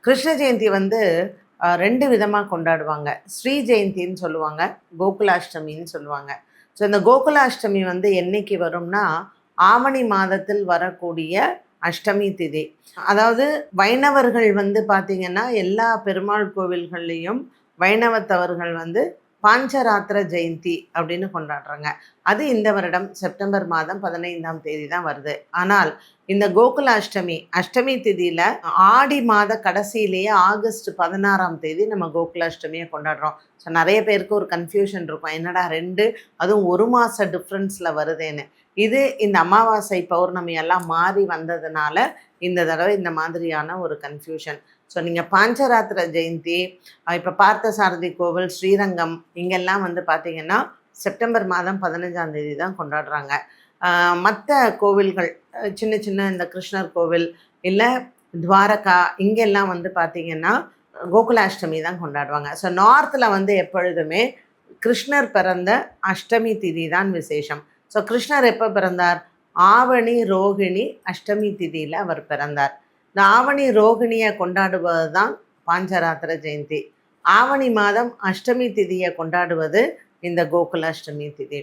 கிருஷ்ண ஜெயந்தி வந்து 2 விதமா கொண்டாடுவாங்க. ஸ்ரீ ஜெயந்தின்னு சொல்லுவாங்க, கோகுலாஷ்டமின்னு சொல்லுவாங்க. ஸோ இந்த கோகுலாஷ்டமி வந்து என்னைக்கு வரும்னா, ஆவணி மாதத்தில் வரக்கூடிய அஷ்டமி திதி. அதாவது வைணவர்கள் வந்து பார்த்தீங்கன்னா, எல்லா பெருமாள் கோவில்கள்லேயும் வைணவத்தவர்கள் வந்து பாஞ்சராத்திர ஜெயந்தி அப்படின்னு கொண்டாடுறாங்க. அது இந்த வருடம் செப்டம்பர் மாதம் 15ஆம் தேதி தான் வருது. ஆனால் இந்த கோகுலாஷ்டமி, அஷ்டமி திதியில் ஆடி மாத கடைசியிலேயே ஆகஸ்ட் 16ஆம் தேதி நம்ம கோகுலாஷ்டமியை கொண்டாடுறோம். ஸோ நிறைய பேருக்கு ஒரு கன்ஃபியூஷன் இருக்கும், என்னடா 2 அதுவும் 1 மாத டிஃப்ரென்ஸில் வருதேன்னு. இது இந்த அமாவாசை பௌர்ணமி எல்லாம் மாறி வந்ததுனால இந்த தடவை இந்த மாதிரியான ஒரு கன்ஃபியூஷன். ஸோ நீங்கள் பாஞ்சராத்திர ஜெயந்தி, இப்போ பார்த்தசாரதி கோவில், ஸ்ரீரங்கம் இங்கெல்லாம் வந்து பார்த்திங்கன்னா செப்டம்பர் மாதம் 15ஆம் தேதி தான் கொண்டாடுறாங்க. மற்ற கோவில்கள் சின்ன சின்ன இந்த கிருஷ்ணர் கோவில் இல்லை துவாரகா இங்கெல்லாம் வந்து பார்த்திங்கன்னா கோகுலாஷ்டமி தான் கொண்டாடுவாங்க. ஸோ நார்த்தில் வந்து எப்பொழுதுமே கிருஷ்ணர் பிறந்த அஷ்டமி திதி தான் விசேஷம். ஸோ கிருஷ்ணர் எப்போ பிறந்தார்? ஆவணி ரோகிணி அஷ்டமி திதியில் அவர் பிறந்தார். இந்த ஆவணி ரோகிணியை கொண்டாடுவது தான் பாஞ்சராத்திர ஜெயந்தி. ஆவணி மாதம் அஷ்டமி திதியை கொண்டாடுவது இந்த கோகுலாஷ்டமி திதி.